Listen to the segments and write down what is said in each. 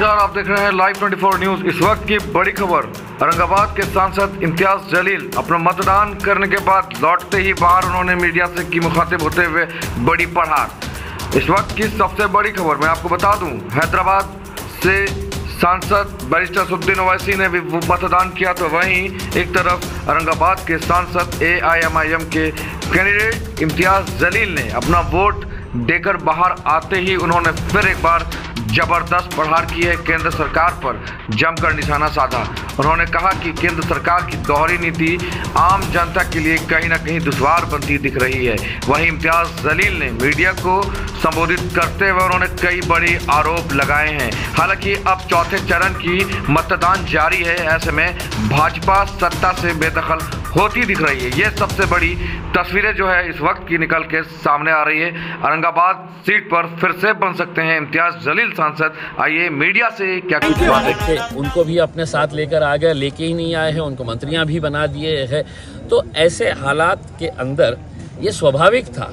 नमस्कार, आप देख रहे हैं लाइव 24 न्यूज। इस वक्त की बड़ी खबर, औरंगाबाद के सांसद इम्तियाज जलील अपना मतदान करने के बाद लौटते ही बाहर उन्होंने मीडिया से की मुखातिब होते हुए बड़ी पढ़ार। इस वक्त की सबसे बड़ी खबर मैं आपको बता दूं, हैदराबाद से सांसद बैरिस्टर असदुद्दीन ओवैसी ने भी मतदान किया, तो वहीं एक तरफ औरंगाबाद के सांसद AIMIM के कैंडिडेट इम्तियाज जलील ने अपना वोट देकर बाहर आते ही उन्होंने फिर एक बार जबरदस्त प्रहार की है, केंद्र सरकार पर जमकर निशाना साधा। उन्होंने कहा कि केंद्र सरकार की दोहरी नीति आम जनता के लिए कहीं ना कहीं दुश्वार बनती दिख रही है। वहीं इम्तियाज जलील ने मीडिया को संबोधित करते हुए उन्होंने कई बड़े आरोप लगाए हैं। हालांकि अब चौथे चरण की मतदान जारी है, ऐसे में भाजपा सत्ता से बेदखल होती दिख रही है। ये सबसे बड़ी तस्वीरें जो है इस वक्त की निकल के सामने आ रही है। औरंगाबाद सीट पर फिर से बन सकते हैं इम्तियाज जलील सांसद। आइए मीडिया से क्या कुछ बातें थे। उनको भी अपने साथ लेकर आ गए, लेके ही नहीं आए हैं, उनको मंत्रियां भी बना दिए हैं। तो ऐसे हालात के अंदर ये स्वाभाविक था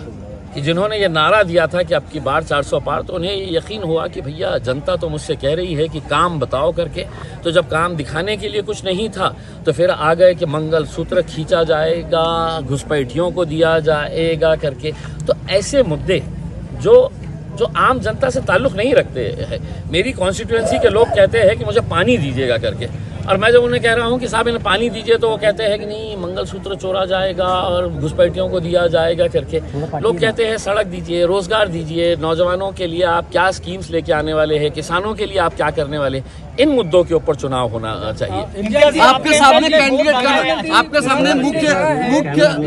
कि जिन्होंने ये नारा दिया था कि अब की बार 400 पार, तो उन्हें ये यकीन हुआ कि भैया जनता तो मुझसे कह रही है कि काम बताओ करके। तो जब काम दिखाने के लिए कुछ नहीं था तो फिर आ गए कि मंगलसूत्र खींचा जाएगा, घुसपैठियों को दिया जाएगा करके। तो ऐसे मुद्दे जो आम जनता से ताल्लुक़ नहीं रखते हैं। मेरी कॉन्स्टिट्यूएंसी के लोग कहते हैं कि मुझे पानी दीजिएगा करके, और मैं जब उन्हें कह रहा हूँ कि साहब इन्हें पानी दीजिए तो वो कहते हैं कि नहीं, मंगलसूत्र चोरा जाएगा और घुसपैठियों को दिया जाएगा करके। लोग कहते हैं सड़क दीजिए, रोजगार दीजिए, नौजवानों के लिए आप क्या स्कीम्स लेके आने वाले हैं, किसानों के लिए आप क्या करने वाले। इन मुद्दों के ऊपर चुनाव होना चाहिए। आपके सामने कैंडिडेट कौन, आपके सामने मुख्य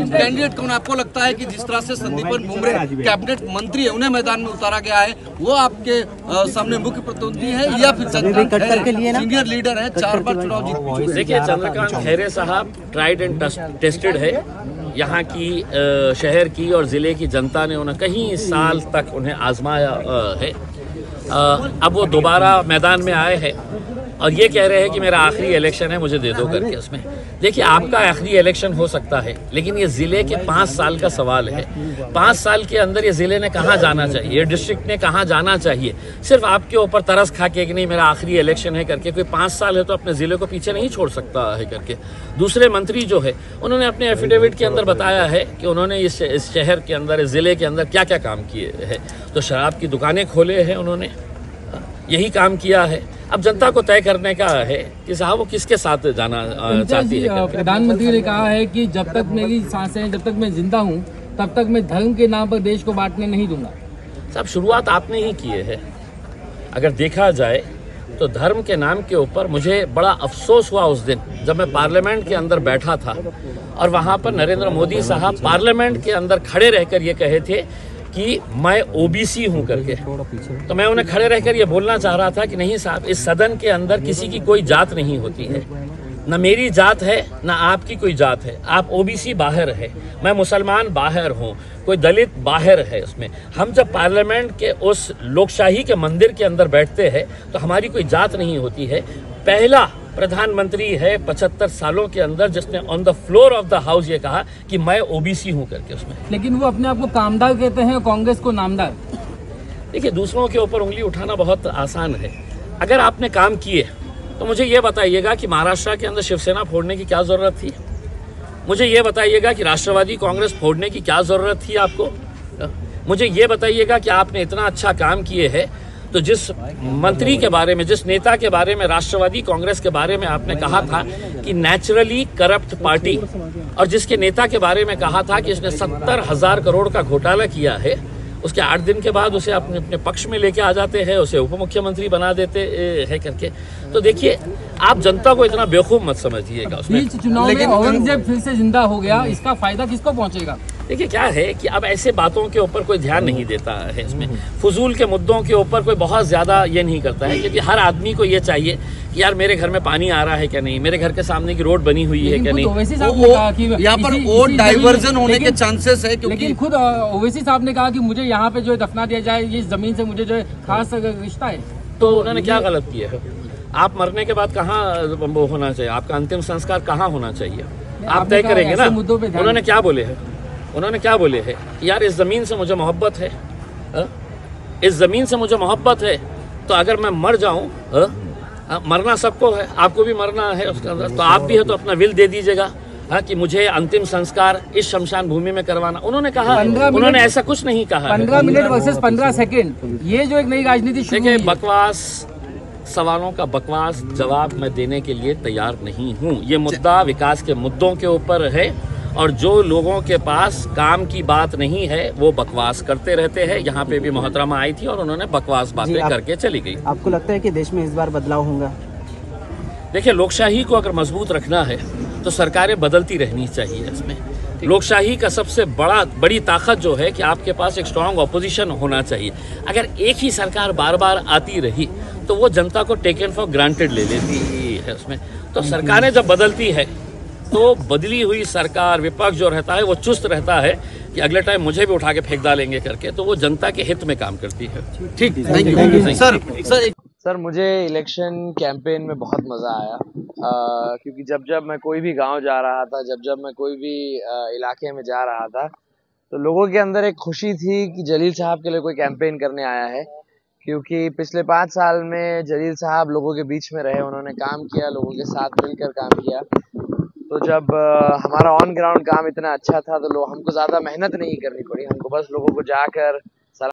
कैंडिडेट कौन आपको लगता है कि जिस तरह से संदीपन बुमरे कैबिनेट मंत्री है, उन्हें मैदान में उतारा गया है, वो आपके सामने मुख्य प्रतिद्वंदी है या फिर सीनियर लीडर है, 4 बार चुनाव जीत? देखिए, चंद्रकांत खैरे साहब ट्राइड एंड टेस्टेड है। यहाँ की शहर की और ज़िले की जनता ने उन्हें कई साल तक उन्हें आजमाया है। अब वो दोबारा मैदान में आए हैं और ये कह रहे हैं कि मेरा आखिरी इलेक्शन है, मुझे दे दो करके। उसमें देखिए, आपका आखिरी इलेक्शन हो सकता है, लेकिन ये ज़िले के 5 साल का सवाल है। 5 साल के अंदर ये ज़िले ने कहाँ जाना चाहिए, ये डिस्ट्रिक्ट ने कहाँ जाना चाहिए। सिर्फ आपके ऊपर तरस खा के कि नहीं मेरा आखिरी इलेक्शन है करके, कोई 5 साल है तो अपने ज़िले को पीछे नहीं छोड़ सकता है करके। दूसरे मंत्री जो है उन्होंने अपने एफिडेविट के अंदर बताया है कि उन्होंने इस शहर के अंदर, इस ज़िले के अंदर क्या क्या काम किए हैं। तो शराब की दुकानें खोले हैं उन्होंने, यही काम किया है। अब जनता को तय करने का है कि साहब वो किसके साथ जाना चाहती है। प्रधानमंत्री ने कहा है कि जब तक मेरी सांसें, जब तक मैं जिंदा हूँ तब तक मैं धर्म के नाम पर देश को बांटने नहीं दूंगा। साहब, शुरुआत आपने ही की है। अगर देखा जाए तो धर्म के नाम के ऊपर मुझे बड़ा अफसोस हुआ उस दिन जब मैं पार्लियामेंट के अंदर बैठा था और वहाँ पर नरेंद्र मोदी साहब पार्लियामेंट के अंदर खड़े रहकर ये कहे थे कि मैं OBC हूं करके। तो मैं उन्हें खड़े रहकर ये बोलना चाह रहा था कि नहीं साहब, इस सदन के अंदर किसी की कोई जात नहीं होती है, न मेरी जात है न आपकी कोई जात है। आप OBC बाहर है, मैं मुसलमान बाहर हूँ, कोई दलित बाहर है। उसमें हम जब पार्लियामेंट के उस लोकशाही के मंदिर के अंदर बैठते हैं तो हमारी कोई जात नहीं होती है। पहला प्रधानमंत्री है 75 सालों के अंदर जिसने on the floor of the house ये कहा कि मैं OBC हूं करके उसमें। लेकिन वो अपने आप को कामदार कहते हैं, कांग्रेस को नामदार। देखिए, दूसरों के ऊपर उंगली उठाना बहुत आसान है। अगर आपने काम किए तो मुझे ये बताइएगा कि महाराष्ट्र के अंदर शिवसेना फोड़ने की क्या जरूरत थी। मुझे ये बताइएगा कि राष्ट्रवादी कांग्रेस फोड़ने की क्या जरूरत थी आपको। मुझे ये बताइएगा कि आपने इतना अच्छा काम किए है तो जिस मंत्री के बारे में, जिस नेता के बारे में, राष्ट्रवादी कांग्रेस के बारे में आपने कहा था कि नेचुरली करप्ट पार्टी, और जिसके नेता के बारे में कहा था कि इसने 70,000 करोड़ का घोटाला किया है, उसके 8 दिन के बाद उसे अपने पक्ष में लेके आ जाते हैं, उसे उप मुख्यमंत्री बना देते हैं करके। तो देखिए, आप जनता को इतना बेवकूफ मत समझिएगा उसमें। चुनाव में औरंगजेब फिर से जिंदा हो गया, इसका फायदा किसको पहुंचेगा? देखिए, क्या है कि अब ऐसे बातों के ऊपर कोई ध्यान नहीं देता है। इसमें फजूल के मुद्दों के ऊपर कोई बहुत ज्यादा ये नहीं करता है, क्योंकि हर आदमी को ये चाहिए कि यार मेरे घर में पानी आ रहा है क्या नहीं, मेरे घर के सामने की रोड बनी हुई है क्या नहीं। यहाँ पर वोट डाइवर्जन होने के चांसेस है, क्योंकि लेकिन खुद ओवैसी साहब ने कहा कि मुझे यहाँ पे जो है दफना दिया जाए, ये जमीन से मुझे जो है खास रिश्ता है। तो उन्होंने क्या गलत किया है? आप मरने के बाद कहाँ वो होना चाहिए, आपका अंतिम संस्कार कहाँ होना चाहिए, आप तय करेंगे ना। उन्होंने क्या बोले हैं? उन्होंने क्या बोले हैं कि यार इस ज़मीन से मुझे मोहब्बत है, इस ज़मीन से मुझे मोहब्बत है, तो अगर मैं मर जाऊं, मरना सबको है, आपको भी मरना है उसके अंदर, तो आप भी है तो अपना विल दे दीजिएगा कि मुझे अंतिम संस्कार इस शमशान भूमि में करवाना। उन्होंने कहा, उन्होंने ऐसा कुछ नहीं कहा। 15 मिनट वर्सेस 15 सेकंड, ये जो एक नई राजनीति शुरू देखिए, हुई है। बकवास सवालों का बकवास जवाब मैं देने के लिए तैयार नहीं हूँ। ये मुद्दा विकास के मुद्दों के ऊपर है और जो लोगों के पास काम की बात नहीं है वो बकवास करते रहते हैं। यहाँ पे भी मोहतरमा आई थी और उन्होंने बकवास बातें करके चली गई। आपको लगता है कि देश में इस बार बदलाव होगा? देखिए, लोकशाही को अगर मजबूत रखना है तो सरकारें बदलती रहनी चाहिए। इसमें लोकशाही का सबसे बड़ी ताकत जो है कि आपके पास एक स्ट्रांग ऑपोजिशन होना चाहिए। अगर एक ही सरकार बार बार आती रही तो वो जनता को टेकन फॉर ग्रांटेड ले लेती है उसमें। तो सरकारें जब बदलती है तो बदली हुई सरकार, विपक्ष जो रहता है वो चुस्त रहता है कि अगले टाइम मुझे भी उठा के फेंक डालेंगे करके, तो वो जनता के हित में काम करती है। ठीक, थैंक यू सर। सर, मुझे इलेक्शन कैंपेन में बहुत मज़ा आया, क्योंकि जब मैं कोई भी गांव जा रहा था, जब मैं कोई भी इलाके में जा रहा था, तो लोगों के अंदर एक खुशी थी कि जलील साहब के लिए कोई कैंपेन करने आया है। क्योंकि पिछले 5 साल में जलील साहब लोगों के बीच में रहे, उन्होंने काम किया, लोगों के साथ मिलकर काम किया। तो जब हमारा ऑन ग्राउंड काम इतना अच्छा था तो हमको ज़्यादा मेहनत नहीं करनी पड़ी, हमको बस लोगों को जाकर